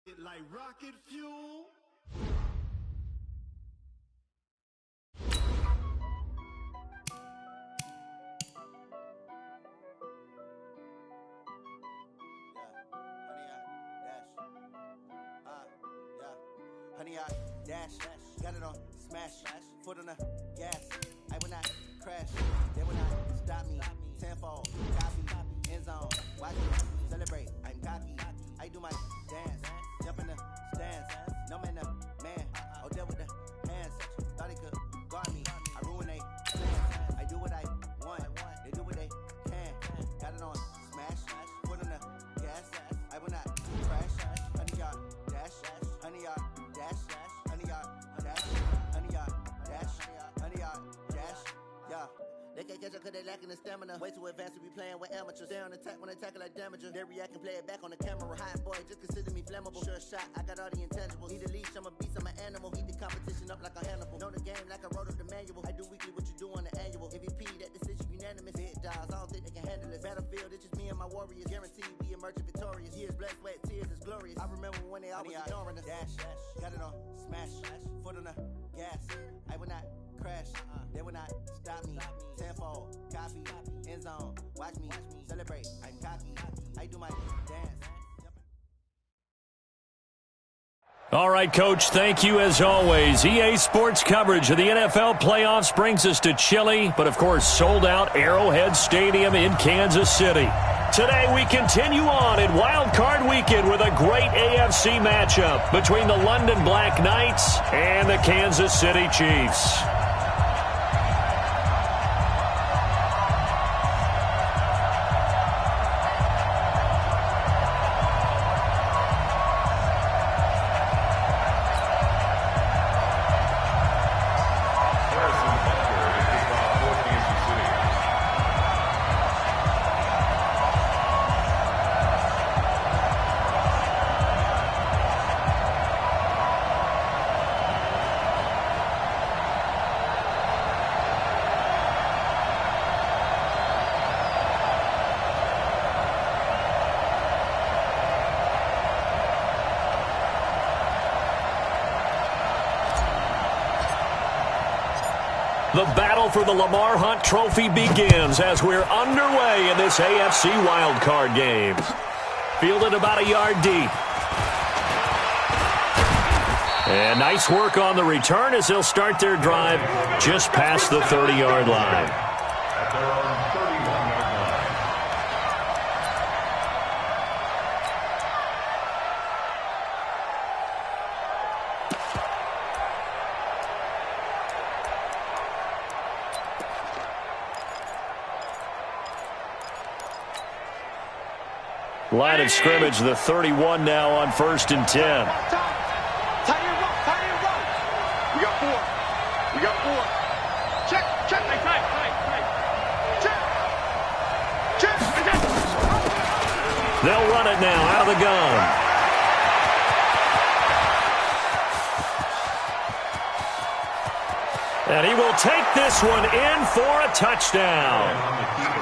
Like rocket fuel. Honey, I dash, got it on smash, foot on the gas. I will not crash, they will not stop me. Tenfold, copy, end zone, watch me celebrate. I'm cocky, I do my dance, jump in the stands. No man, man, oh deal with the hands. Thought he could guard me, I ruin they plans. I do what I want, they do what they can. Got it on smash, foot on the gas. I will not crash, honey, y'all dash, honey, y'all. They can't catch up cause they lacking the stamina. Way too advanced to be playing with amateurs. They on attack when they tackle like damager. They react and play it back on the camera. Hot boy, just consider me flammable. Sure shot, I got all the intangibles. Need a leash, I'm a beast, I'm an animal. Eat the competition up like a Hannibal. Know the game like I wrote up the manual. I do weekly what you do on the annual. MVP, that decision unanimous. Hit dials, I don't think they can handle it. Battlefield, it's just me and my warriors. Guaranteed we emerge victorious. Years, blood, sweat, tears, is glorious. I remember when they always ignoring us. Dash, got it on smash, foot on the gas. I will not crash, they will not stop me. Tenfold, copy, end zone, watch me celebrate. I'm cocky, I do my dance. All right, Coach, thank you as always. EA Sports coverage of the NFL playoffs brings us to chilly, but of course sold out Arrowhead Stadium in Kansas City. Today we continue on in Wild Card Weekend with a great AFC matchup between the London Black Knights and the Kansas City Chiefs. The battle for the Lamar Hunt Trophy begins as we're underway in this AFC wildcard game. Fielded about a yard deep. And nice work on the return as they'll start their drive just past the 30-yard line. At their own 31-yard line. Line of scrimmage, the 31 now on 1st and 10. Tight end run. We got four. Check. Check. They'll run it now out of the gun. And he will take this one in for a touchdown.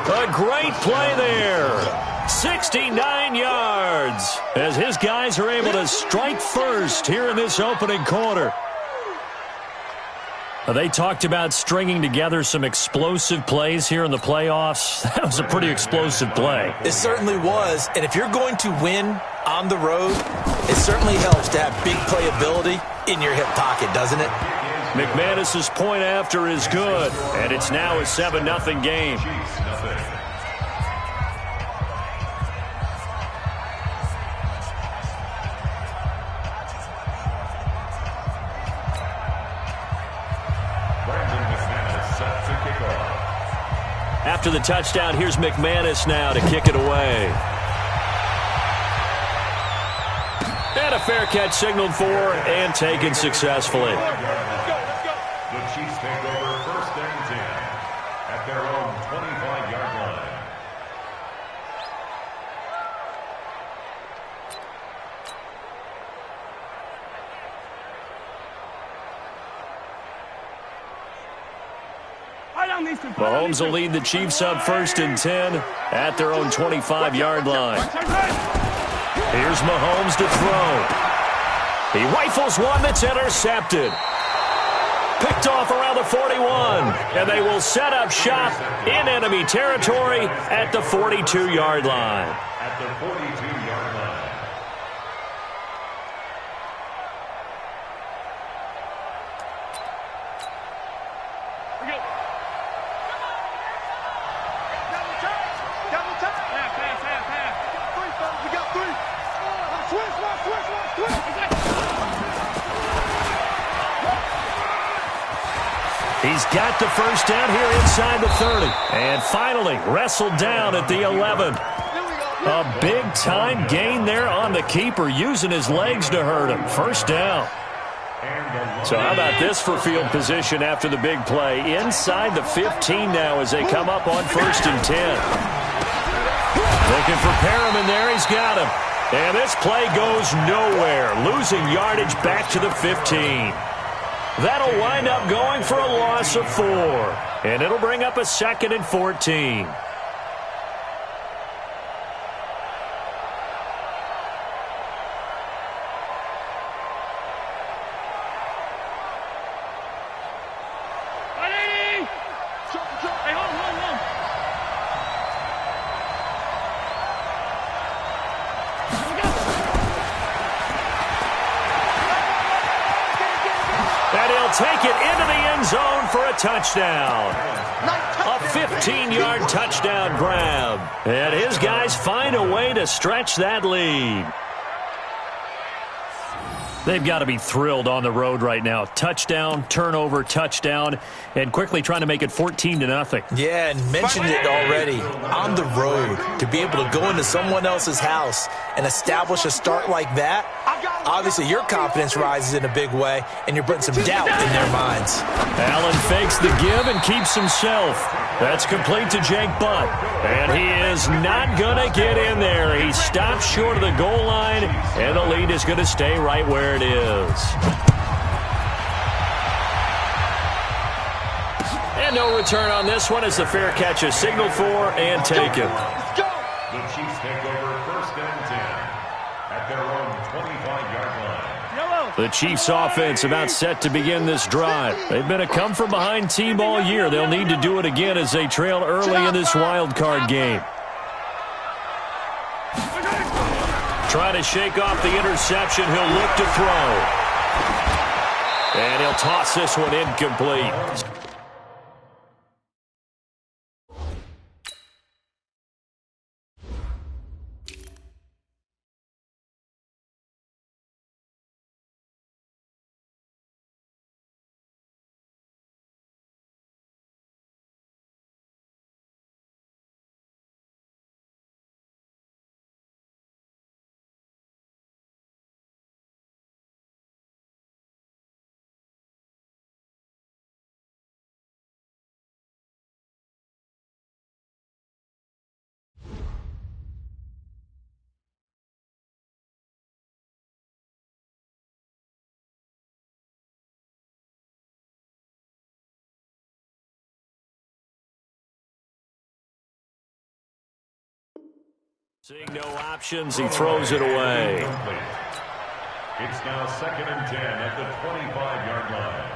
A great play there. 69 yards as his guys are able to strike first here in this opening quarter. They talked about stringing together some explosive plays here in the playoffs. That was a pretty explosive play. It certainly was. And if you're going to win on the road, it certainly helps to have big playability in your hip pocket, doesn't it? McManus's point after is good, and it's now a 7-0 game. After the touchdown, here's McManus now to kick it away. And a fair catch signaled for and taken successfully. The Chiefs take over 1st and 10 at their own 25-yard line. Mahomes will lead the Chiefs up 1st and 10 at their own 25-yard line. Here's Mahomes to throw. He rifles one that's intercepted. Picked off around the 41, and they will set up shop in enemy territory at the 42-yard line. At the 42-yard line. He's got the first down here inside the 30. And finally wrestled down at the 11. A big-time gain there on the keeper, using his legs to hurt him. First down. So how about this for field position after the big play? Inside the 15 now as they come up on 1st and 10. Looking for Perriman there. He's got him. And this play goes nowhere. Losing yardage back to the 15. That'll wind up going for a loss of 4. And it'll bring up a 2nd and 14. Take it into the end zone for a touchdown. A 15-yard touchdown grab. And his guys find a way to stretch that lead. They've got to be thrilled on the road right now. Touchdown, turnover, touchdown, and quickly trying to make it 14-0. Yeah, and mentioned it already. On the road, to be able to go into someone else's house and establish a start like that, obviously your confidence rises in a big way, and you're putting some doubt in their minds. Allen fakes the give and keeps himself. That's complete to Jake Butt. And he is not going to get in there. He stops short of the goal line, and the lead is going to stay right where it is. And no return on this one as the fair catch is signaled for and taken. The Chiefs take over 1st and 10 at their own 25-yard line. The Chiefs offense about set to begin this drive. They've been a come-from-behind team all year. They'll need to do it again as they trail early in this wild card game. Trying to shake off the interception. He'll look to throw. And he'll toss this one incomplete. Seeing no options, he throws it away. It's now 2nd and 10 at the 25-yard line.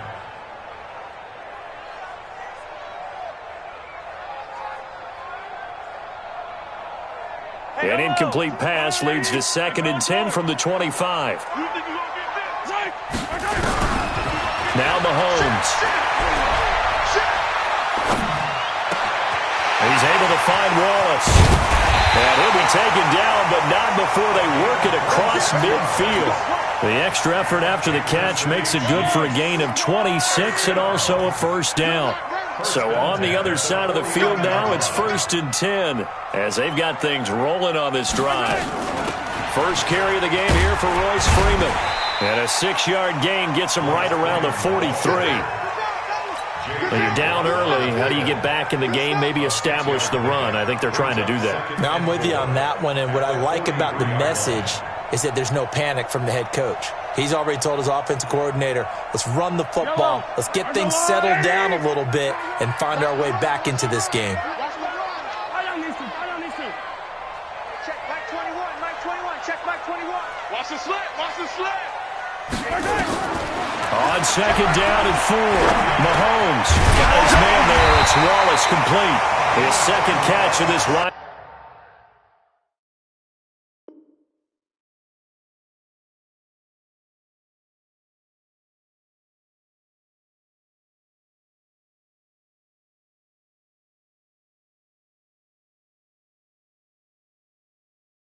An incomplete pass leads to 2nd and 10 from the 25. Now Mahomes. He's able to find Wallace. And he'll be taken down, but not before they work it across midfield. The extra effort after the catch makes it good for a gain of 26 and also a first down. So on the other side of the field now, it's 1st and 10 as they've got things rolling on this drive. First carry of the game here for Royce Freeman. And a 6-yard gain gets him right around the 43. Well, you're down early. How do you get back in the game, maybe establish the run? I think they're trying to do that. Now I'm with you on that one, and what I like about the message is that there's no panic from the head coach. He's already told his offensive coordinator, let's run the football, let's get things settled down a little bit and find our way back into this game. Check back 21, Mike 21, check back 21. Watch the slant, watch the slant. On second down and 4, Mahomes got his man there. It's Wallace complete. His second catch of this wild.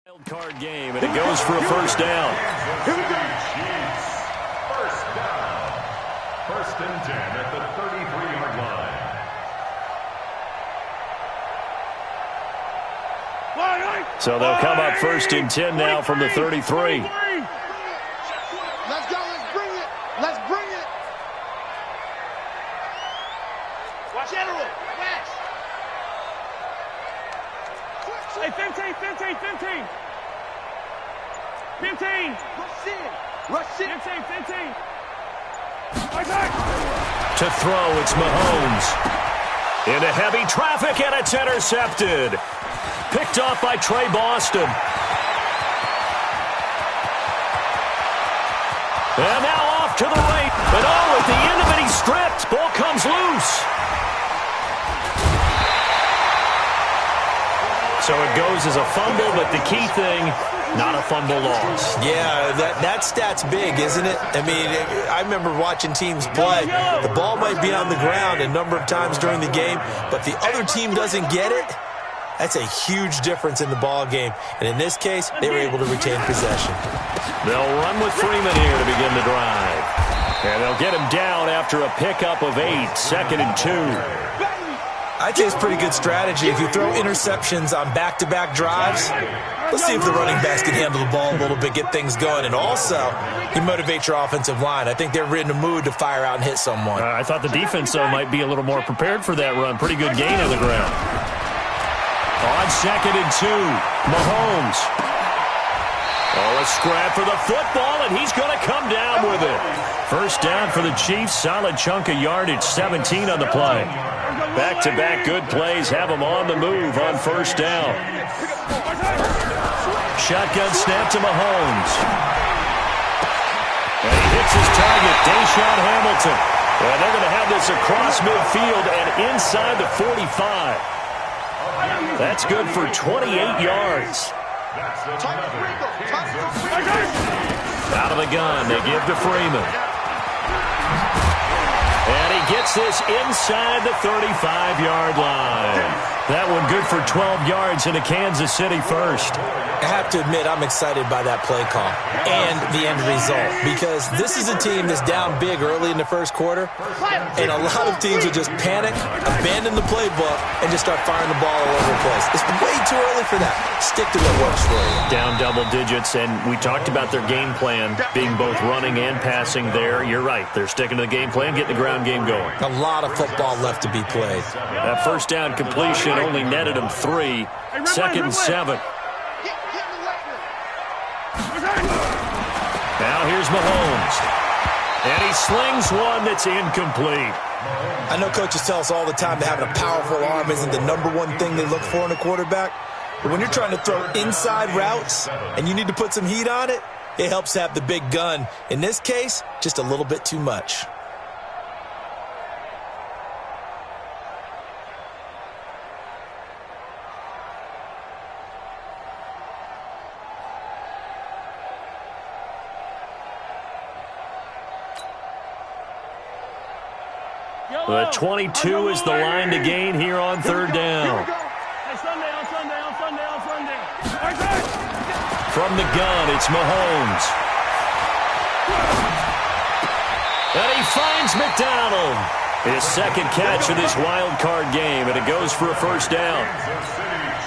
Wildcard game, and it goes for a first down. Here we go. Chiefs. First down. First and 10 at the 33-yard line. So they'll come up first and 10 now from the 33. Let's go. Let's bring it. Let's bring it. General. West. Hey, 15, 15, 15. 15. Rush in. Rush in. 15, 15. To throw, it's Mahomes. Into heavy traffic, and it's intercepted. Picked off by Trey Boston. And now off to the right. And oh, at the end of it, he's stripped. Ball comes loose. So it goes as a fumble, but the key thing, not a fumble loss. Yeah, that stat's big, isn't it? I mean, I remember watching teams play. The ball might be on the ground a number of times during the game, but the other team doesn't get it. That's a huge difference in the ball game. And in this case, they were able to retain possession. They'll run with Freeman here to begin the drive. And they'll get him down after a pickup of 8, 2nd and 2. I'd say it's pretty good strategy. If you throw interceptions on back-to-back drives, let's see if the running backs can handle the ball a little bit, get things going. And also, you motivate your offensive line. I think they're in the mood to fire out and hit someone. I thought the defense, though, might be a little more prepared for that run. Pretty good gain on the ground. On 2nd and 2, Mahomes. Oh, a scrap for the football, and he's going to come down with it. First down for the Chiefs. Solid chunk of yardage, 17 on the play. Back-to-back good plays have them on the move on first down. Shotgun snap to Mahomes. And he hits his target, Deshaun Hamilton. And they're going to have this across midfield and inside the 45. That's good for 28 yards. Out of the gun, they give to Freeman. And he gets this inside the 35-yard line. That one good for 12 yards into Kansas City first. I have to admit, I'm excited by that play call and the end result, because this is a team that's down big early in the first quarter, and a lot of teams will just panic, abandon the playbook, and just start firing the ball all over the place. It's way too early for that. Stick to what works for you. Down double digits, and we talked about their game plan being both running and passing there. You're right. They're sticking to the game plan, getting the ground game going. A lot of football left to be played. That first down completion only netted them 3. 2nd and 7. Now here's Mahomes. And he slings one that's incomplete. I know coaches tell us all the time that having a powerful arm isn't the #1 thing they look for in a quarterback. But when you're trying to throw inside routes and you need to put some heat on it, it helps to have the big gun. In this case, just a little bit too much. The 22 is the line to gain here on third down. Hey, Sunday. From the gun, it's Mahomes. And he finds McDonald. His second catch of this wild card game, and it goes for a first down.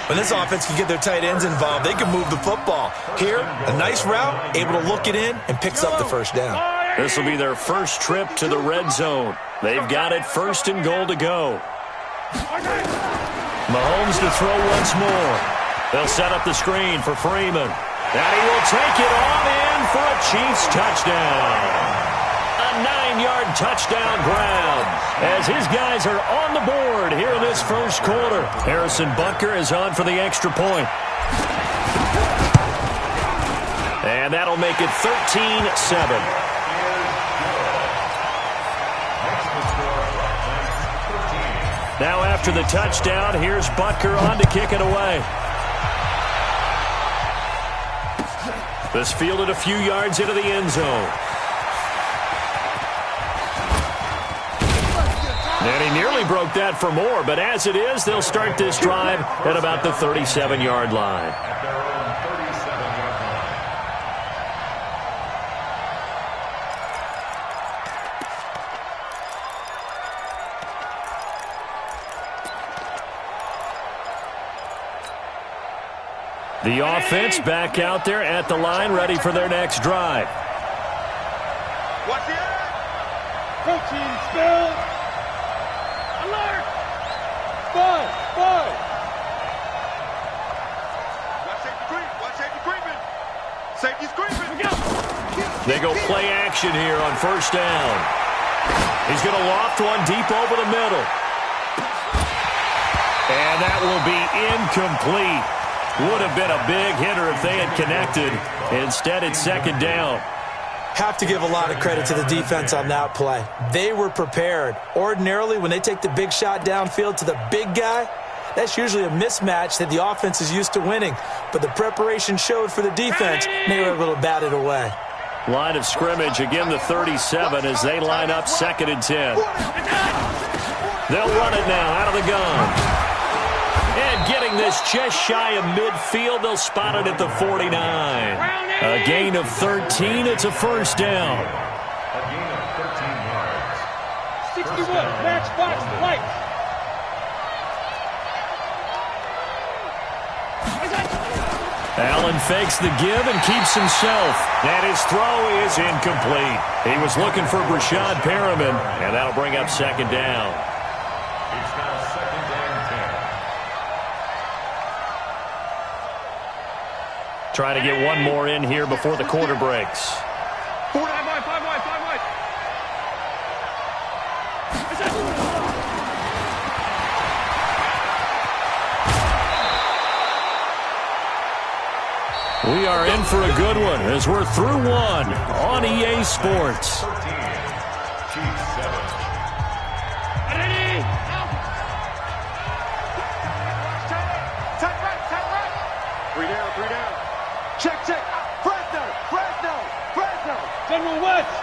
When this offense can get their tight ends involved, they can move the football. Here, a nice route, able to look it in, and picks up the first down. This will be their first trip to the red zone. They've got it 1st and goal to go. Mahomes to throw once more. They'll set up the screen for Freeman. And he will take it on in for a Chiefs touchdown. A 9-yard touchdown grab as his guys are on the board here in this first quarter. Harrison Butker is on for the extra point. And that'll make it 13-7. Now after the touchdown, here's Butker on to kick it away. This fielded a few yards into the end zone. And he nearly broke that for more, but as it is, they'll start this drive at about the 37-yard line. At their own 37-yard line. The offense back out there at the line, ready for their next drive. Watch it. Coaching spill. Alert. Five. Watch safety creep. Watch safety creeping. Safety's creeping. Go. They go play action here on first down. He's going to loft one deep over the middle. And that will be incomplete. Would have been a big hitter if they had connected. Instead, it's second down. Have to give a lot of credit to the defense on that play. They were prepared. Ordinarily, when they take the big shot downfield to the big guy, that's usually a mismatch that the offense is used to winning. But the preparation showed for the defense, and they were able to bat it away. Line of scrimmage, again the 37 as they line up 2nd and 10. They'll run it now out of the gun. And getting this just shy of midfield, they'll spot it at the 49. A gain of 13, it's a first down. A gain of 13 yards. 61. Matchbox lights. Allen fakes the give and keeps himself. And his throw is incomplete. He was looking for Brashad Perriman, and that'll bring up second down. It's now 2nd and 10. Trying to get one more in here before the quarter breaks. 5 wide. We are in for a good one as we're through one on EA Sports. 13. Chiefs 7. Ready? Tight right. 3 down. Check. Fresno. General West.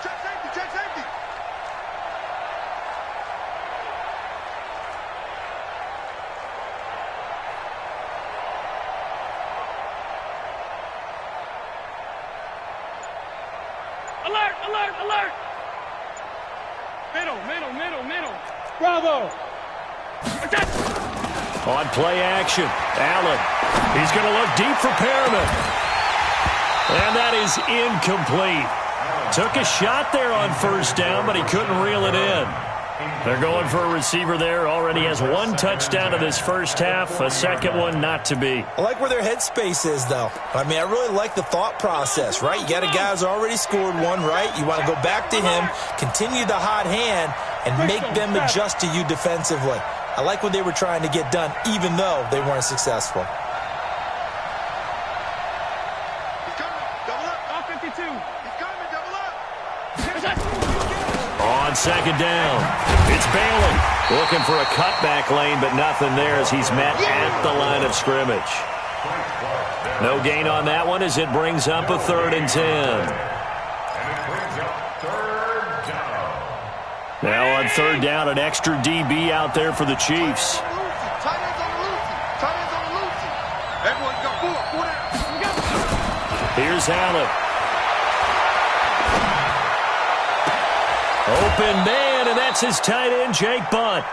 Check safety. Alert. Middle. Bravo. On play action, Allen. He's going to look deep for Perriman. And that is incomplete. Took a shot there on first down, but he couldn't reel it in. They're going for a receiver there. Already has one touchdown in this first half. A second one not to be. I like where their headspace is, though. I mean, I really like the thought process, right? You got a guy who's already scored one, right? You want to go back to him, continue the hot hand, and make them adjust to you defensively. I like what they were trying to get done, even though they weren't successful. He's coming. Double up. All 52. He's coming. Double up. On second down, it's Bailey looking for a cutback lane, but nothing there as he's met at the line of scrimmage. No gain on that one as it brings up a 3rd and 10. And it brings up 3rd down. Now on 3rd down, an extra DB out there for the Chiefs. Tight ends on the Lucy. Everyone go. 4 down. Here's Allen. Open man, and that's his tight end, Jake Butt.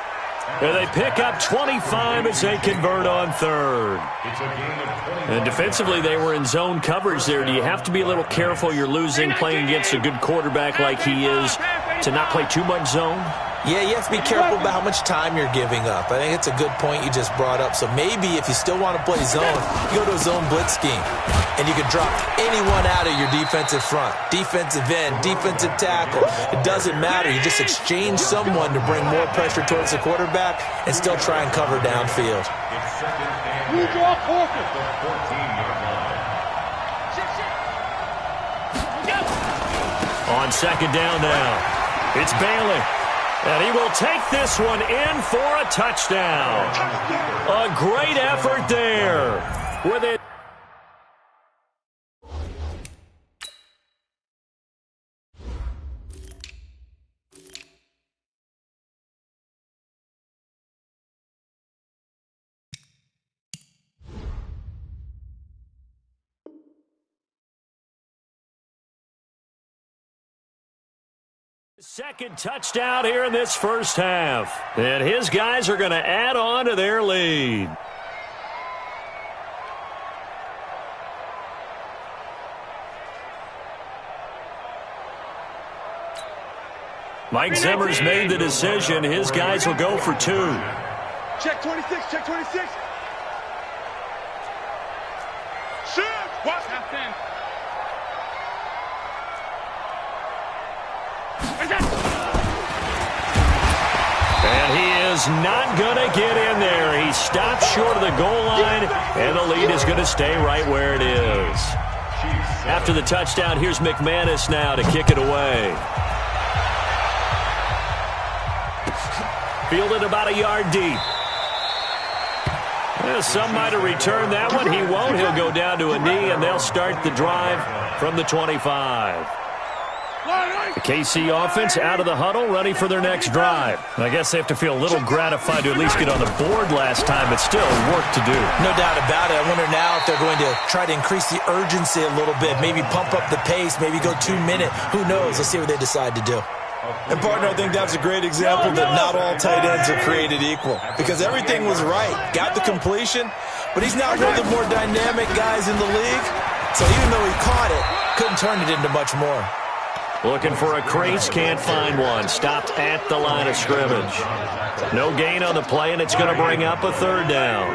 And they pick up 25 as they convert on 3rd. It's a gain of 20. And defensively, they were in zone coverage there. Do you have to be a little careful? You're losing playing against a good quarterback like he is to not play too much zone? Yeah, you have to be careful about how much time you're giving up. I think it's a good point you just brought up. So maybe if you still want to play zone, you go to a zone blitz scheme. And you can drop anyone out of your defensive front. Defensive end, defensive tackle. It doesn't matter. You just exchange someone to bring more pressure towards the quarterback and still try and cover downfield. It's 2nd and You draw Corker. the 14-yard line. On second down now, it's Bailey. And he will take this one in for a touchdown. A great effort there. With it. Second touchdown here in this first half. And his guys are going to add on to their lead. Mike Zimmer's made the decision. His guys will go for 2. Check 26, check 26. Shoot! Watch half 10. And he is not going to get in there. He stopped short of the goal line, and the lead is going to stay right where it is. After the touchdown, here's McManus now to kick it away. Fielded about a yard deep. Well, some might have returned that one. He won't. He'll go down to a knee, and they'll start the drive from the 25. The KC offense out of the huddle, ready for their next drive. I guess they have to feel a little gratified to at least get on the board last time, but still work to do. No doubt about it. I wonder now if they're going to try to increase the urgency a little bit, maybe pump up the pace, maybe go 2 minute. Who knows? Let's see what they decide to do. And, partner, I think that's a great example that not all tight ends are created equal, because everything was right. Got the completion, but he's not one of the more dynamic guys in the league, so even though he caught it, couldn't turn it into much more. Looking for a crease, can't find one. Stopped at the line of scrimmage. No gain on the play, and it's going to bring up a third down.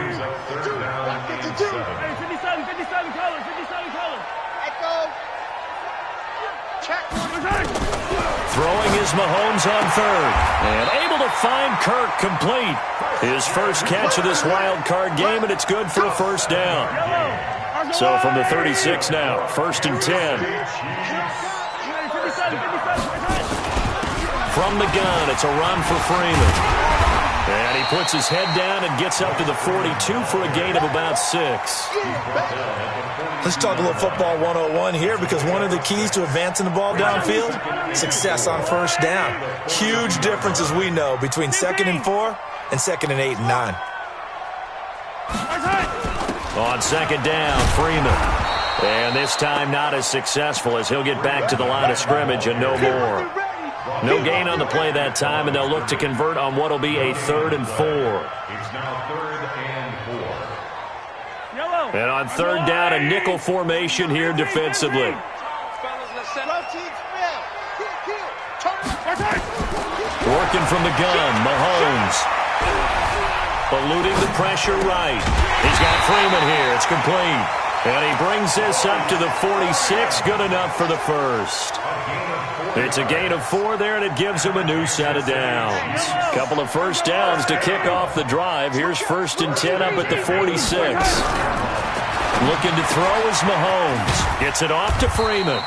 57 color. Echo. Check. Throwing is Mahomes on third. And able to find Kirk complete. His first catch of this wild card game, and it's good for a first down. So from the 36 now, 1st and 10. From the gun, it's a run for Freeman. And he puts his head down and gets up to the 42 for a gain of about 6. Let's talk a little football 101 here, because one of the keys to advancing the ball downfield, success on first down. Huge difference, as we know, between 2nd and 4 and 2nd and 8 and 9. On second down, Freeman. And this time not as successful, as he'll get back to the line of scrimmage and no more. No gain on the play that time, and they'll look to convert on what will be a 3rd and 4. It's now 3rd and 4. And on third down, a nickel formation here defensively. Working from the gun, Mahomes. Eluding the pressure right. He's got Freeman here. It's complete. And he brings this up to the 46. Good enough for the first. It's a gain of 4 there, and it gives him a new set of downs. Couple of first downs to kick off the drive. Here's 1st and 10 up at the 46. Looking to throw is Mahomes. Gets it off to Freeman.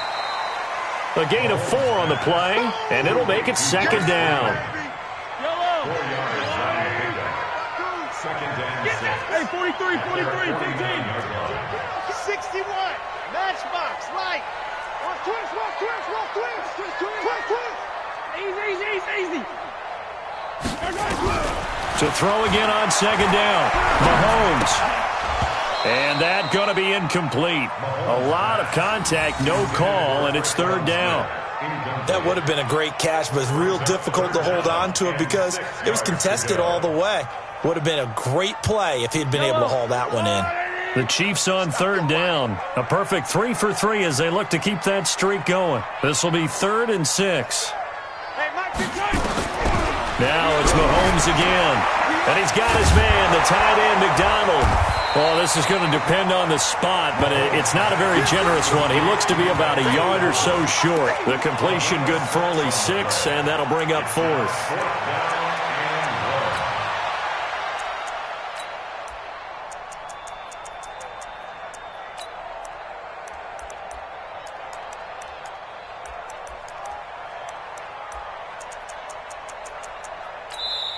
A gain of 4 on the play, and it'll make it 2nd down. 4 yards on the pickup. 2nd down, 6. Hey, 43, 15. 61. Matchbox, right. Twist. Easy. To throw again on 2nd down. Mahomes. And that going to be incomplete. A lot of contact, no call, and it's 3rd down. That would have been a great catch, but it's real difficult to hold on to it because it was contested all the way. Would have been a great play if he'd been able to haul that one in. The Chiefs on 3rd down. A perfect 3 for 3 as they look to keep that streak going. This will be 3rd and 6. Now it's Mahomes again. And he's got his man, the tight end, McDonald. Well, this is going to depend on the spot, but it's not a very generous one. He looks to be about a yard or so short. The completion good for only 6, and that'll bring up 4th.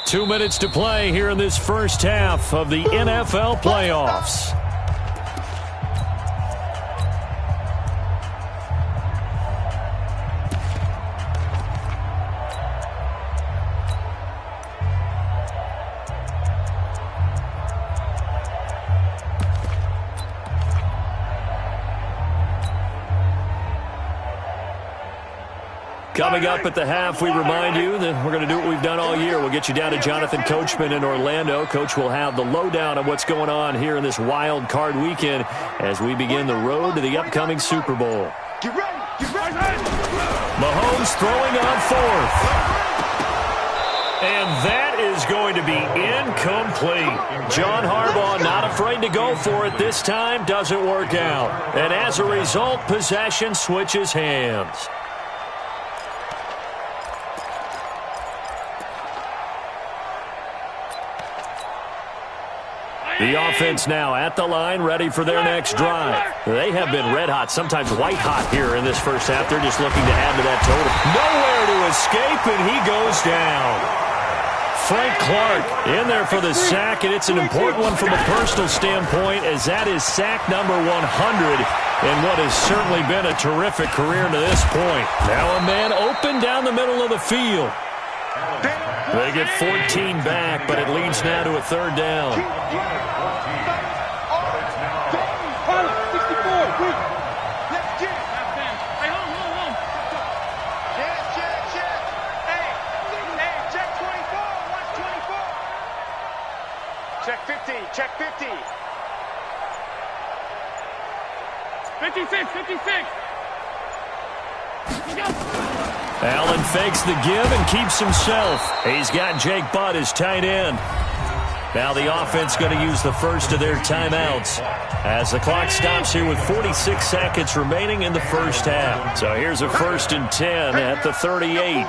2 minutes to play here in this first half of the NFL playoffs. Coming up at the half, we remind you that we're going to do what we've done all year. We'll get you down to Jonathan Coachman in Orlando. Coach will have the lowdown of what's going on here in this wild card weekend as we begin the road to the upcoming Super Bowl. Get ready. Get ready. Mahomes throwing on fourth. And that is going to be incomplete. John Harbaugh not afraid to go for it this time. Doesn't work out. And as a result, possession switches hands. The offense now at the line, ready for their next drive. They have been red hot, sometimes white hot here in this first half. They're just looking to add to that total. Nowhere to escape, and he goes down. Frank Clark in there for the sack, and it's an important one from a personal standpoint, as that is sack number 100 in what has certainly been a terrific career to this point. Now a man open down the middle of the field. They get 14 back, but it leads now to a third down. 64. Let's get it. Hey, hold. Check. Hey, check 24. Watch 24. Check 50. Check 50. 56. Allen fakes the give and keeps himself. He's got Jake Butt as tight end. Now the offense going to use the first of their timeouts as the clock stops here with 46 seconds remaining in the first half. So here's a 1st and 10 at the 38. Regular.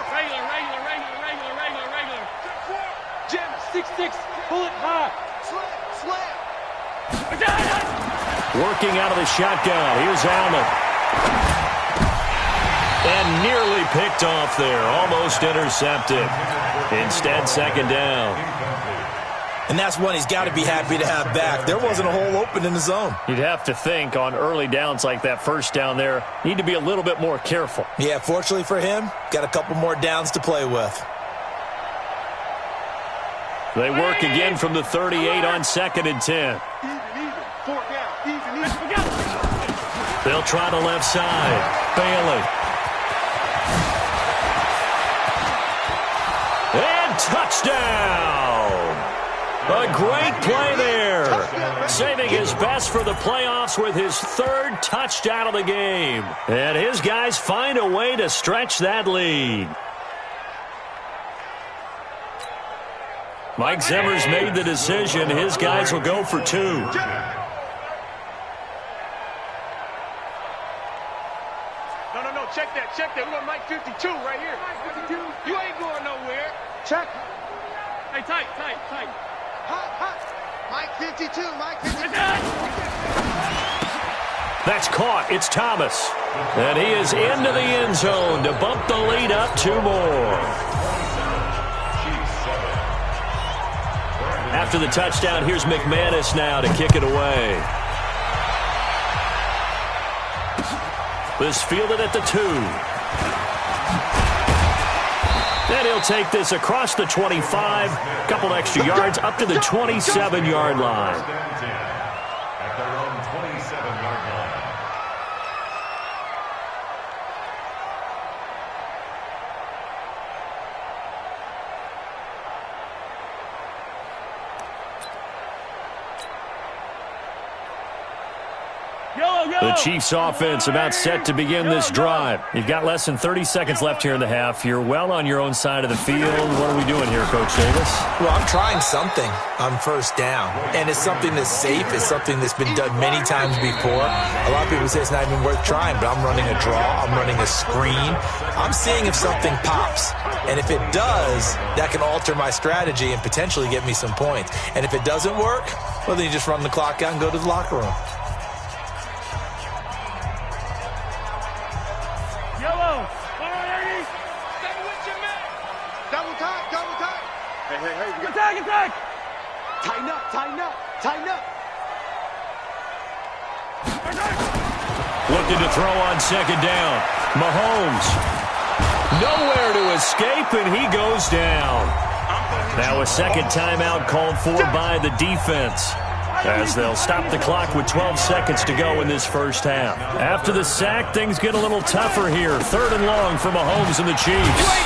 Jim, 6-6. Pull it high. Slam. Working out of the shotgun. Here's Allen. And nearly picked off there. Almost intercepted. Instead, second down. And that's one he's got to be happy to have back. There wasn't a hole open in the zone. You'd have to think on early downs like that first down there, need to be a little bit more careful. Yeah, fortunately for him, got a couple more downs to play with. They work again from the 38 on 2nd and 10. Even. 4 down. Even. They'll try the left side. Bailey. And touchdown! A great play there. Saving his best for the playoffs with his 3rd touchdown of the game. And his guys find a way to stretch that lead. Mike Zimmer's made the decision. His guys will go for 2. No. Check that. We got Mike 52 right here. 52. You ain't going nowhere. Check. Hey, tight. Hot. Mike 52. That's caught. It's Thomas. And he is into the end zone to bump the lead up 2 more. After the touchdown, here's McManus now to kick it away. This fielded at the 2. And he'll take this across the 25. Couple extra yards up to the 27-yard line. At their own 27-yard line. The Chiefs offense about set to begin this drive. You've got less than 30 seconds left here in the half. You're well on your own side of the field. What are we doing here, Coach Davis? Well, I'm trying something on first down, and it's something that's safe. It's something that's been done many times before. A lot of people say it's not even worth trying, but I'm running a draw. I'm running a screen. I'm seeing if something pops, and if it does, that can alter my strategy and potentially get me some points. And if it doesn't work, well, then you just run the clock out and go to the locker room. Hey, Attack! Tighten up, tighten up, tighten up. Looking to throw on second down. Mahomes. Nowhere to escape, and he goes down. Now a second timeout called for by the defense, as they'll stop the clock with 12 seconds to go in this first half. After the sack, things get a little tougher here. 3rd and long for Mahomes and the Chiefs.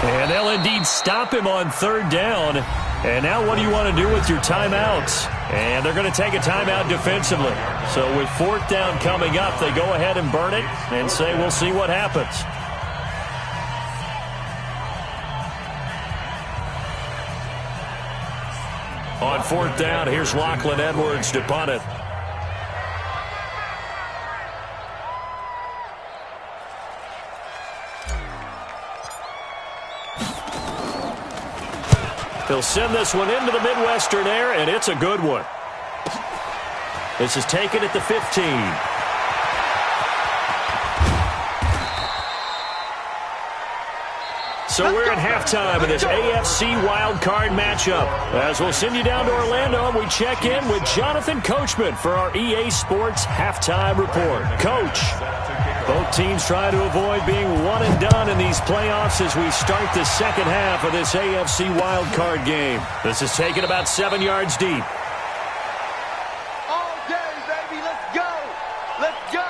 And they'll indeed stop him on 3rd down. And now what do you want to do with your timeouts? And they're going to take a timeout defensively. So with 4th down coming up, they go ahead and burn it and say we'll see what happens. On 4th down, here's Lachlan Edwards to punt it. He'll send this one into the Midwestern air, and it's a good one. This is taken at the 15. So we're at halftime of this AFC wildcard matchup. As we'll send you down to Orlando, and we check in with Jonathan Coachman for our EA Sports Halftime Report. Coach, both teams try to avoid being one and done in these playoffs as we start the second half of this AFC wildcard game. This is taken about 7 yards deep. All day, baby, let's go. Let's go.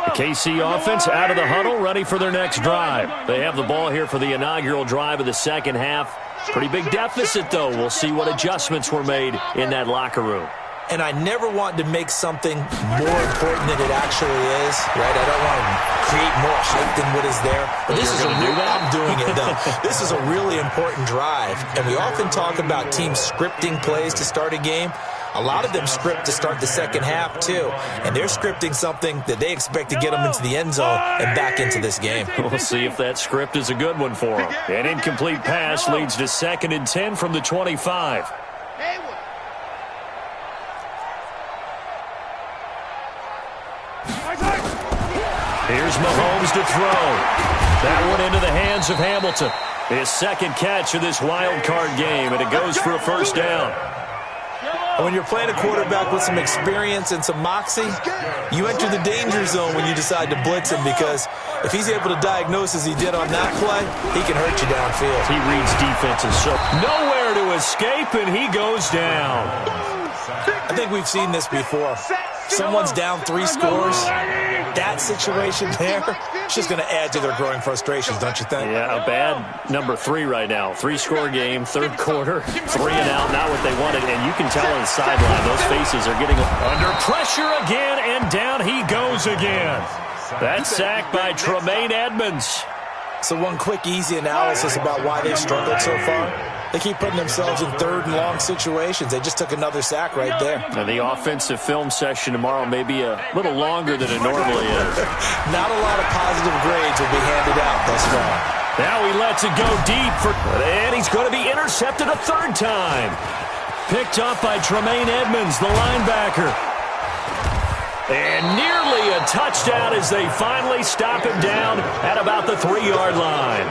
The KC offense out of the huddle, ready for their next drive. They have the ball here for the inaugural drive of the second half. Pretty big deficit, though. We'll see what adjustments were made in that locker room. And I never want to make something more important than it actually is, right? I don't want to create more hype than what is there. But this is I'm doing it, though. This is a really important drive. And we often talk about teams scripting plays to start a game. A lot of them script to start the second half, too. And they're scripting something that they expect to get them into the end zone and back into this game. We'll see if that script is a good one for them. An incomplete pass leads to 2nd and 10 from the 25. Here's Mahomes to throw. That one into the hands of Hamilton. His second catch of this wild card game, and it goes for a first down. When you're playing a quarterback with some experience and some moxie, you enter the danger zone when you decide to blitz him, because if he's able to diagnose as he did on that play, he can hurt you downfield. He reads defenses, so nowhere to escape, and he goes down. I think we've seen this before. Someone's down 3 scores. That situation there, it's just going to add to their growing frustrations, don't you think? Yeah, a bad number 3 right now. 3-score game, 3rd quarter, 3 and out, not what they wanted. And you can tell on the sideline, those faces are getting under pressure again, and down he goes again. That sack by Tremaine Edmonds. So one quick, easy analysis about why they've struggled so far. They keep putting themselves in 3rd and long situations. They just took another sack right there. And the offensive film session tomorrow may be a little longer than it normally is. Not a lot of positive grades will be handed out thus far. Now he lets it go deep, and he's going to be intercepted a 3rd time. Picked up by Tremaine Edmonds, the linebacker. And nearly a touchdown as they finally stop him down at about the 3-yard line.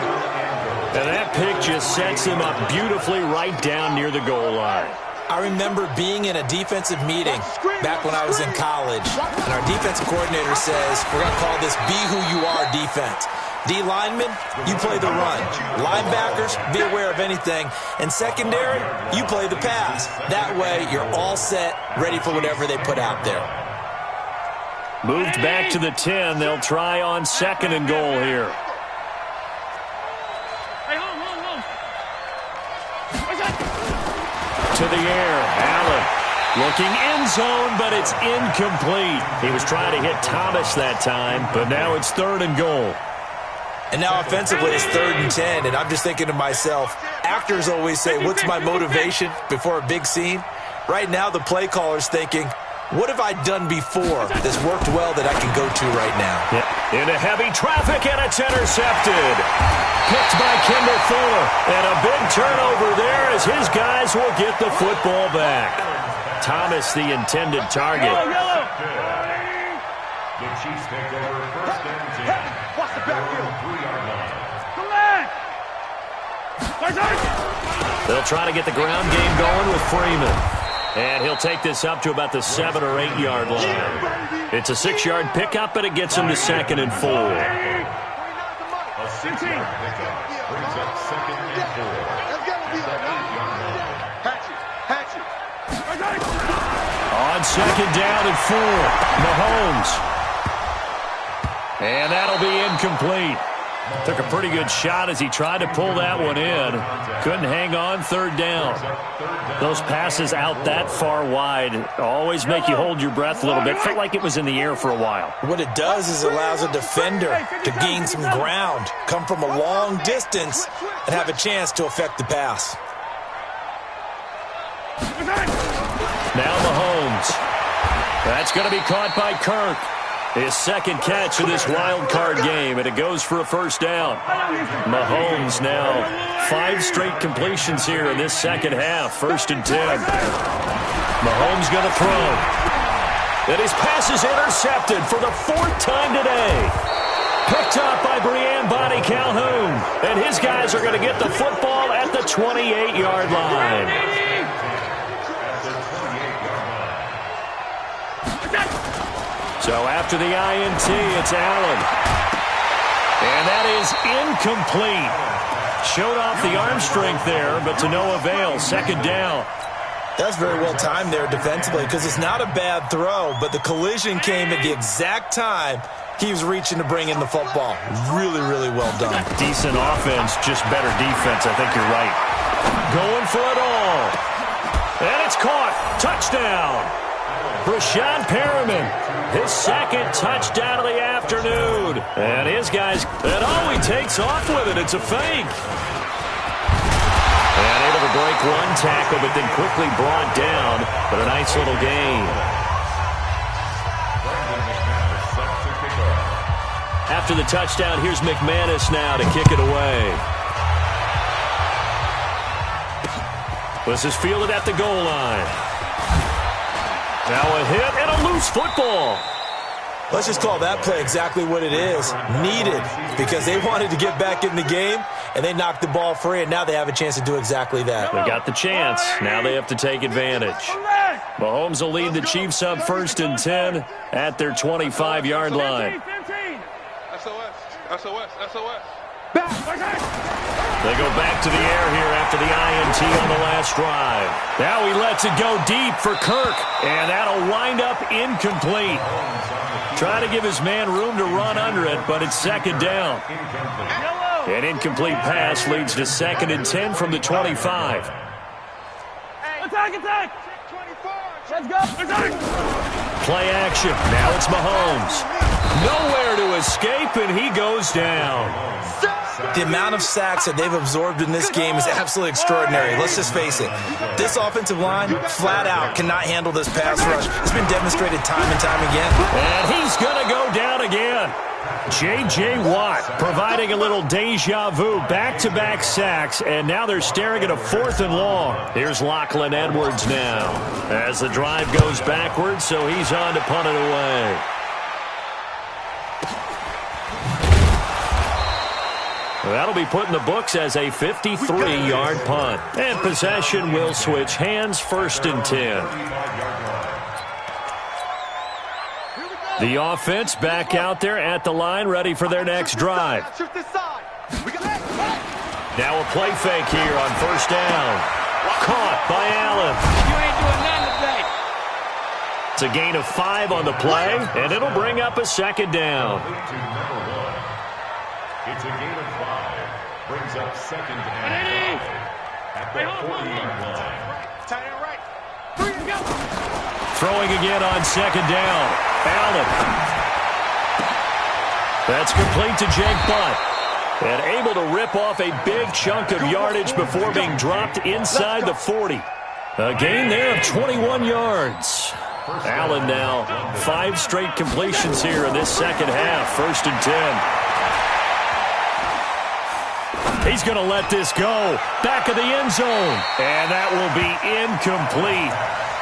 And that pick just sets him up beautifully right down near the goal line. I remember being in a defensive meeting back when I was in college, and our defensive coordinator says, we're going to call this Be Who You Are defense. D linemen, you play the run. Linebackers, be aware of anything. And secondary, you play the pass. That way, you're all set, ready for whatever they put out there. Moved back to the 10. They'll try on 2nd and goal here. To the air, Allen looking end zone, but it's incomplete. He was trying to hit Thomas that time, but now it's 3rd and goal. And now offensively it's 3rd and 10, and I'm just thinking to myself, actors always say, what's my motivation before a big scene? Right now the play caller's thinking, what have I done before that's worked well that I can go to right now? Yeah. Into heavy traffic, and it's intercepted. Picked by Kendall Fuller. And a big turnover there as his guys will get the football back. Thomas, the intended target. The Chiefs take over 1st and 10. Watch the backfield. 3-yard line. Come on! They'll try to get the ground game going with Freeman. And he'll take this up to about the 7 or 8 yard line. It's a 6-yard pickup, and it gets him to 2nd and 4. A 6-yard pickup brings up 2nd and 4. On 2nd down and 4, Mahomes. And that'll be incomplete. Took a pretty good shot as he tried to pull that one in. Couldn't hang on, 3rd down. Those passes out that far wide always make you hold your breath a little bit. Felt like it was in the air for a while. What it does is allows a defender to gain some ground, come from a long distance, and have a chance to affect the pass. Now Mahomes. That's going to be caught by Kirk. His 2nd catch of this wild card game, and it goes for a 1st down. Mahomes now 5 straight completions here in this 2nd half. 1st and 10. Mahomes going to throw. And his pass is intercepted for the 4th time today. Picked up by Brian Body Calhoun. And his guys are going to get the football at the 28-yard line. So after the INT, it's Allen. And that is incomplete. Showed off the arm strength there, but to no avail. 2nd down. That's very well timed there defensively because it's not a bad throw, but the collision came at the exact time he was reaching to bring in the football. Really, really well done. Decent offense, just better defense. I think you're right. Going for it all. And it's caught. Touchdown. Brashad Perriman, his 2nd touchdown of the afternoon. And his guys, and he takes off with it. It's a fake. And able to break one tackle, but then quickly brought down. But a nice little gain. After the touchdown, here's McManus now to kick it away. This is fielded at the goal line. Now a hit and a loose football. Let's just call that play exactly what it is. Needed, because they wanted to get back in the game, and they knocked the ball free, and now they have a chance to do exactly that. They got the chance. Now they have to take advantage. Mahomes will lead the Chiefs up 1st and 10 at their 25-yard line. SOS. They go back to the air here after the INT on the last drive. Now he lets it go deep for Kirk, and that'll wind up incomplete. Try to give his man room to run under it, but it's 2nd down. An incomplete pass leads to 2nd and 10 from the 25. Attack! Let's go! Play action. Now it's Mahomes. Nowhere to escape, and he goes down. The amount of sacks that they've absorbed in this game is absolutely extraordinary. Let's just face it. This offensive line, flat out, cannot handle this pass rush. It's been demonstrated time and time again. And he's going to go down again. J.J. Watt providing a little deja vu. Back-to-back sacks, and now they're staring at a 4th and long. Here's Lachlan Edwards now as the drive goes backwards, so he's on to punt it away. That'll be put in the books as a 53-yard punt. And possession will switch hands, 1st and 10. The offense back out there at the line, ready for their next drive. Now a play fake here on 1st down. Caught by Allen. It's a gain of 5 on the play, and it'll bring up a 2nd down. It's a gain of 5. Brings up 2nd and 5 at the 40-yard line. Tight end right. 3 to go. Throwing again on 2nd down. Allen. That's complete to Jake Butt. And able to rip off a big chunk of yardage before being dropped inside the 40. A gain there of 21 yards. Allen now 5 straight completions here in this 2nd half. 1st and 10. He's going to let this go. Back of the end zone. And that will be incomplete.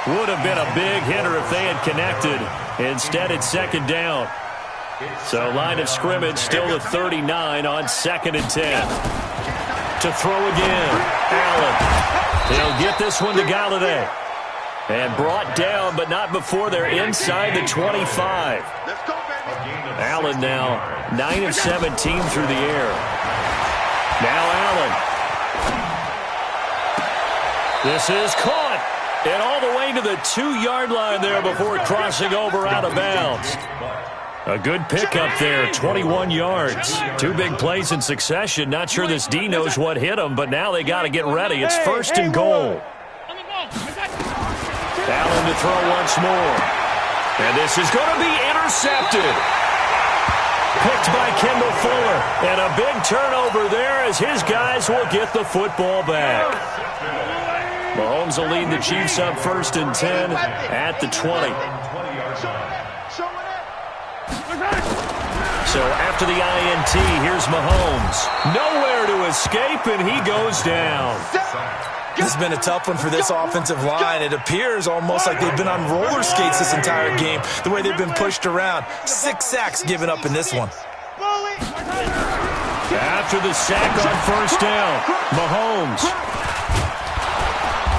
Would have been a big hitter if they had connected. Instead, it's 2nd down. So line of scrimmage still at 39 on 2nd and 10. To throw again. Allen. He'll get this one to Galladay. And brought down, but not before they're inside the 25. Allen now 9 of 17 through the air. Now Allen. This is caught. And all the way to the 2-yard line there before crossing over out of bounds. A good pickup there, 21 yards. 2 big plays in succession. Not sure this D knows what hit him, but now they got to get ready. It's 1st and goal. Allen to throw once more. And this is going to be intercepted. Picked by Kendall Fuller. And a big turnover there as his guys will get the football back. Mahomes will lead the Chiefs up 1st and 10 at the 20. So after the INT, here's Mahomes. Nowhere to escape, and he goes down. This has been a tough one for this offensive line. It appears almost like they've been on roller skates this entire game, the way they've been pushed around. 6 sacks given up in this one. After the sack on 1st down, Mahomes.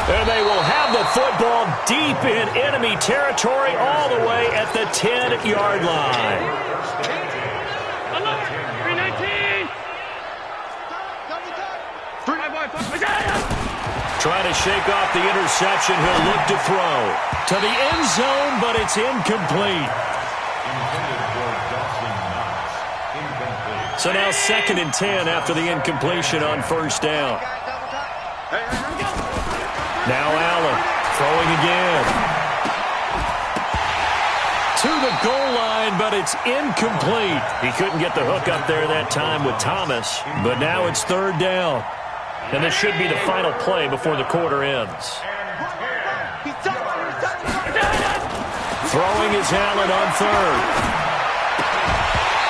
And they will have the football deep in enemy territory all the way at the 10-yard line. Trying to shake off the interception. He'll look to throw to the end zone, but it's incomplete. So now 2nd and 10 after the incompletion on 1st down. Now Allen throwing again. To the goal line, but it's incomplete. He couldn't get the hook up there that time with Thomas, but now it's 3rd down. And this should be the final play before the quarter ends. Throwing is Allen on 3rd.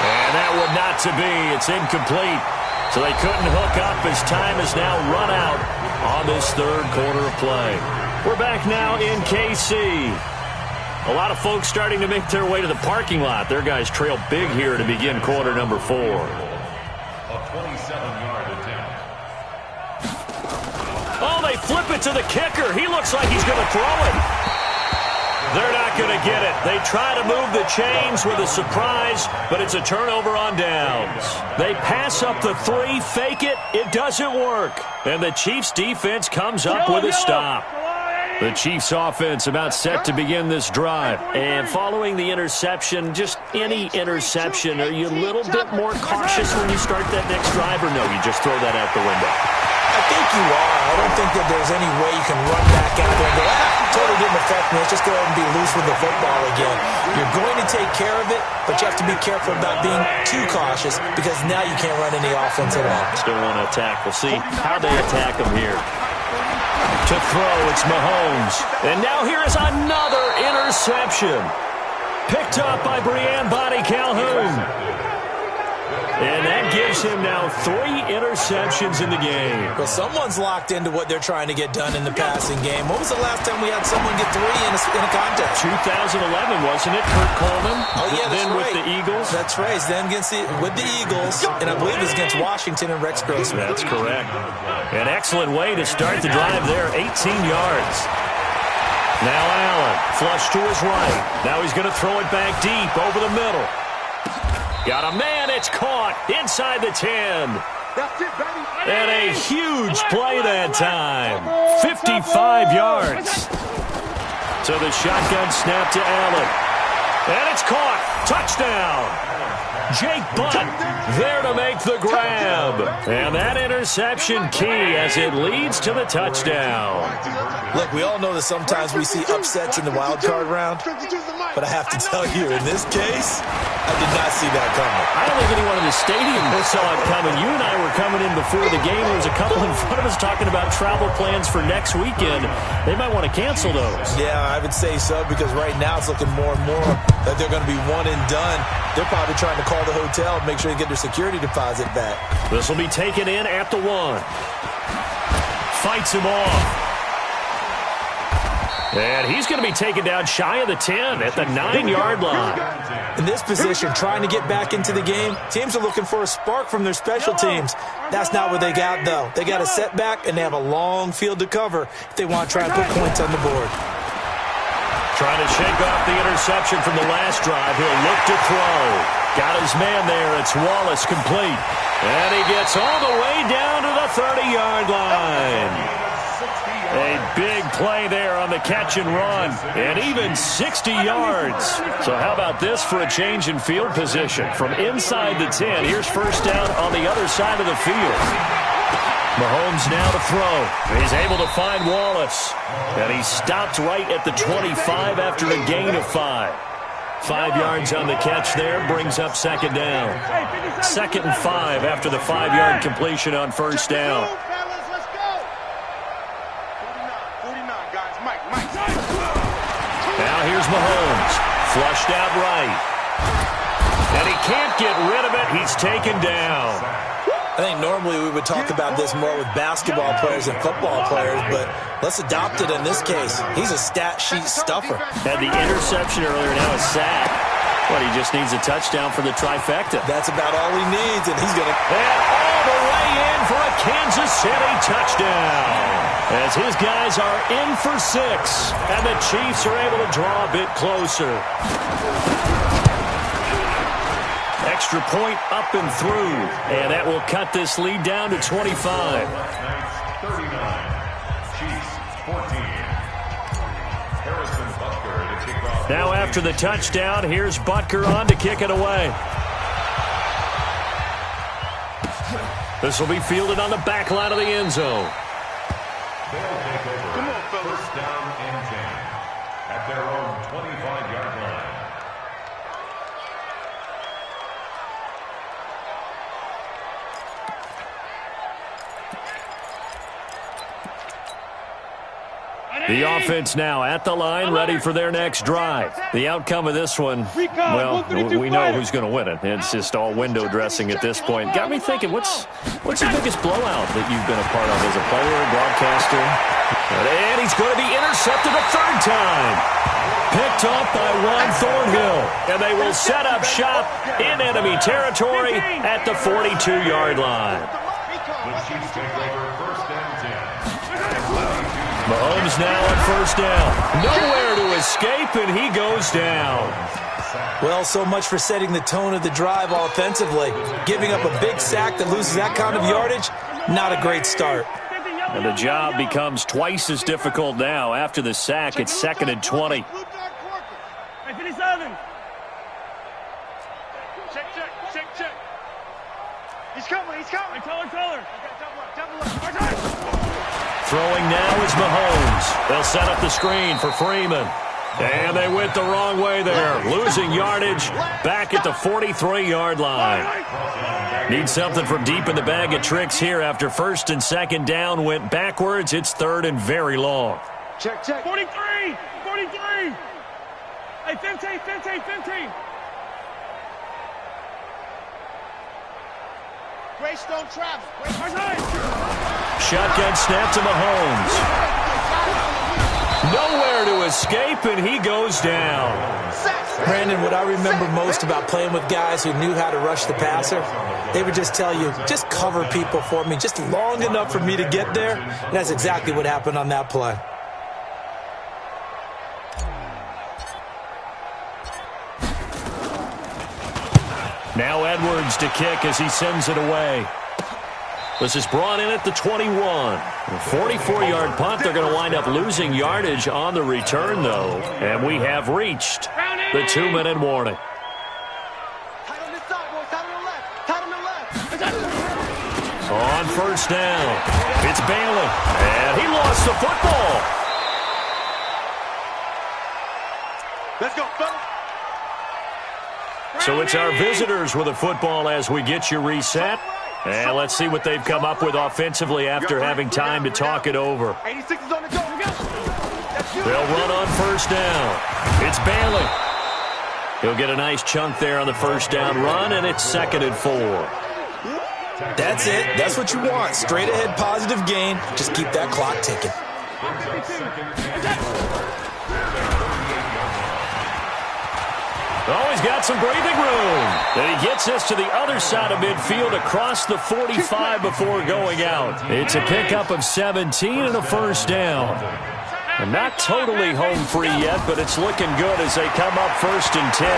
And that one not to be. It's incomplete. So they couldn't hook up as time has now run out on this 3rd quarter of play. We're back now in KC. A lot of folks starting to make their way to the parking lot. Their guys trail big here to begin quarter number 4. A 27-yard attempt. Oh, they flip it to the kicker. He looks like he's going to throw it. They're not going to get it. They try to move the chains with a surprise, but it's a turnover on downs. They pass up the 3, fake it. It doesn't work. And the Chiefs' defense comes up with a stop. The Chiefs' offense about set to begin this drive. And following the interception, just any interception, are you a little bit more cautious when you start that next drive, or no, you just throw that out the window? I think you are. I don't think that there's any way you can run back out there and go, totally didn't affect me. Let's just go ahead and be loose with the football again. You're going to take care of it, but you have to be careful about being too cautious because now you can't run any offense at all. Still want to attack. We'll see how they attack them here. To throw, it's Mahomes. And now here is another interception. Picked up by Breanne Bonnie Calhoun. And that gives him now 3 interceptions in the game. Well, someone's locked into what they're trying to get done in the passing game. When was the last time we had someone get 3 in a contest? 2011, wasn't it, Kurt Coleman? Oh, yeah, that's then right. With the Eagles? That's right. Then with the Eagles, and I believe it's against Washington and Rex Grossman. That's correct. An excellent way to start the drive there, 18 yards. Now Allen, flush to his right. Now he's going to throw it back deep over the middle. Got a man, it's caught inside the 10. That's it, baby. And a huge play that time. 55 yards. So the shotgun snap to Allen. And it's caught. Touchdown. Jake Butt there to make the grab. And that interception key as it leads to the touchdown. Look, we all know that sometimes we see upsets in the wild card round. But I have to tell you, in this case, I did not see that coming. I don't think anyone in the stadium saw it coming. You and I were coming in before the game. There was a couple in front of us talking about travel plans for next weekend. They might want to cancel those. Yeah, I would say so, because right now it's looking more and more that they're going to be one and done. They're probably trying to call the hotel and make sure they get their security deposit back. This will be taken in at the 1. Fights him off. And he's going to be taken down shy of the 10 at the 9-yard line. In this position, trying to get back into the game, teams are looking for a spark from their special teams. That's not what they got, though. They got a setback, and they have a long field to cover if they want to try and put points on the board. Trying to shake off the interception from the last drive. He'll look to throw. Got his man there. It's Wallace complete. And he gets all the way down to the 30-yard line. A big play there on the catch and run, and even 60 yards. So how about this for a change in field position? From inside the 10, here's first down on the other side of the field. Mahomes now to throw. He's able to find Wallace, and he stopped right at the 25 after a gain of 5. 5 yards on the catch there brings up second down. 2nd and 5 after the 5-yard completion on first down. Now here's Mahomes, flushed out right. And he can't get rid of it. He's taken down. I think normally we would talk about this more with basketball players and football players, but let's adopt it in this case. He's a stat sheet stuffer. Had the interception earlier, now a sack. But he just needs a touchdown for the trifecta. That's about all he needs, and he's going to... And all the way in for a Kansas City touchdown. As his guys are in for 6, and the Chiefs are able to draw a bit closer. Extra point up and through, and that will cut this lead down to 25. 39, Chiefs 14. Harrison Butker to kick off. Now after the touchdown, here's Butker on to kick it away. This will be fielded on the back line of the end zone. They'll take over. Come on, fellas. First down and 10 at their own 25-yard line. The offense now at the line, ready for their next drive. The outcome of this one, well, we know who's going to win it. It's just all window dressing at this point. Got me thinking, what's the biggest blowout that you've been a part of as a player, a broadcaster? And he's going to be intercepted a 3rd time. Picked off by Juan Thornhill. And they will set up shop in enemy territory at the 42-yard line. The Chiefs take over first and 10. Mahomes now on first down. Nowhere to escape, and he goes down. Well, so much for setting the tone of the drive offensively. Giving up a big sack that loses that kind of yardage, not a great start. And the job becomes twice as difficult now. After the sack, it's 2nd and 20. Hey, 57. Check. He's coming. Taller. Throwing now is Mahomes. They'll set up the screen for Freeman. And they went the wrong way there. Losing yardage back at the 43-yard line. Need something from deep in the bag of tricks here after 1st and 2nd down went backwards. It's 3rd and very long. Check. 43. Hey, 15. Greystone travel. Shotgun snap to Mahomes. Nowhere to escape, and he goes down. Brandon, what I remember most about playing with guys who knew how to rush the passer, they would just tell you, just cover people for me, just long enough for me to get there. And that's exactly what happened on that play. Now Edwards to kick as he sends it away. This is brought in at the 21. A 44-yard punt. They're going to wind up losing yardage on the return, though. And we have reached the 2-minute warning. On first down, it's Bailey. And he lost the football. Let's go, fellas. So it's our visitors with the football as we get you reset. And let's see what they've come up with offensively after having time to talk it over. 86 is on the go. They'll run on first down. It's Bailey. He'll get a nice chunk there on the first down run, and it's 2nd and 4. That's it. That's what you want. Straight ahead positive gain. Just keep that clock ticking. Oh, he's got some breathing room. And he gets this to the other side of midfield across the 45 before going out. It's a pickup of 17 and a first down. And not totally home free yet, but it's looking good as they come up 1st and 10.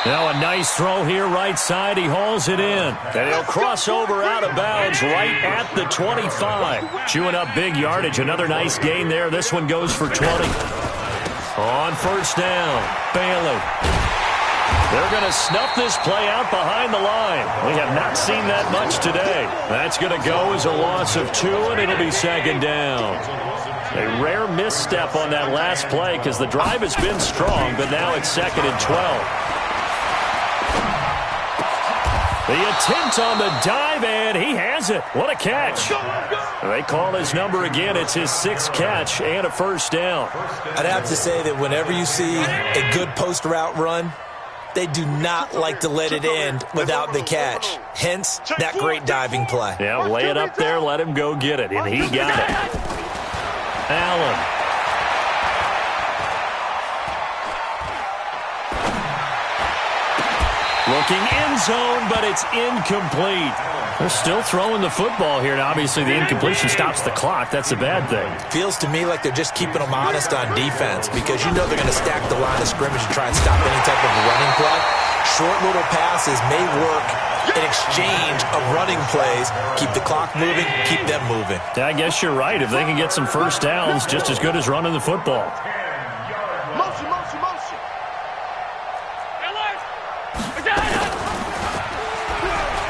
Now a nice throw here right side. He hauls it in. And he'll cross over out of bounds right at the 25. Chewing up big yardage. Another nice gain there. This one goes for 20. On 1st down, Bailey. They're going to snuff this play out behind the line. We have not seen that much today. That's going to go as a loss of 2, and it'll be 2nd down. A rare misstep on that last play because the drive has been strong, but now it's 2nd and 12. The attempt on the dive, and he has it. What a catch. They call his number again. It's his 6th catch and a first down. I'd have to say that whenever you see a good post route run, they do not like to let it end without the catch. Hence, that great diving play. Yeah, lay it up there, let him go get it, and he got it. Allen. Looking end zone, but it's incomplete. They're still throwing the football here, and obviously the incompletion stops the clock. That's a bad thing. Feels to me like they're just keeping them honest on defense because you know they're going to stack the line of scrimmage and try and stop any type of running play. Short little passes may work in exchange of running plays. Keep the clock moving, keep them moving. I guess you're right. If they can get some first downs, just as good as running the football. Motion, motion, motion.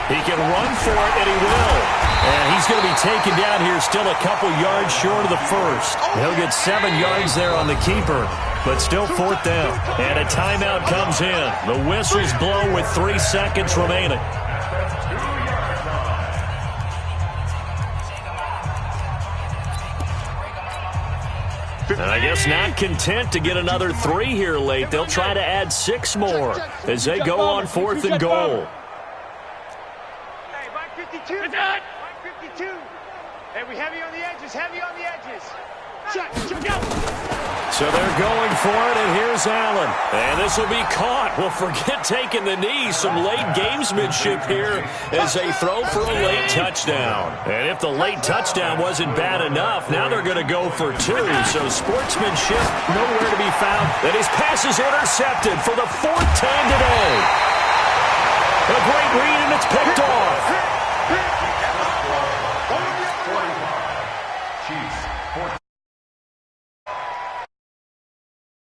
He can run for it, and he will. And he's going to be taken down here still a couple yards short of the first. He'll get 7 yards there on the keeper, but still 4th down. And a timeout comes in. The whistles blow with 3 seconds remaining. And I guess not content to get another 3 here late. They'll try to add 6 more as they go on 4th and goal. 52. 52. Hey, we heavy on the edges, heavy on the edges. Check, out. So they're going for it, and here's Allen. And this will be caught. Well, forget taking the knee. Some late gamesmanship here as they throw for a late touchdown. And if the late touchdown wasn't bad enough, now they're going to go for 2. So sportsmanship nowhere to be found. And his pass is intercepted for the 4th time today. A great read, and it's picked off. Chiefs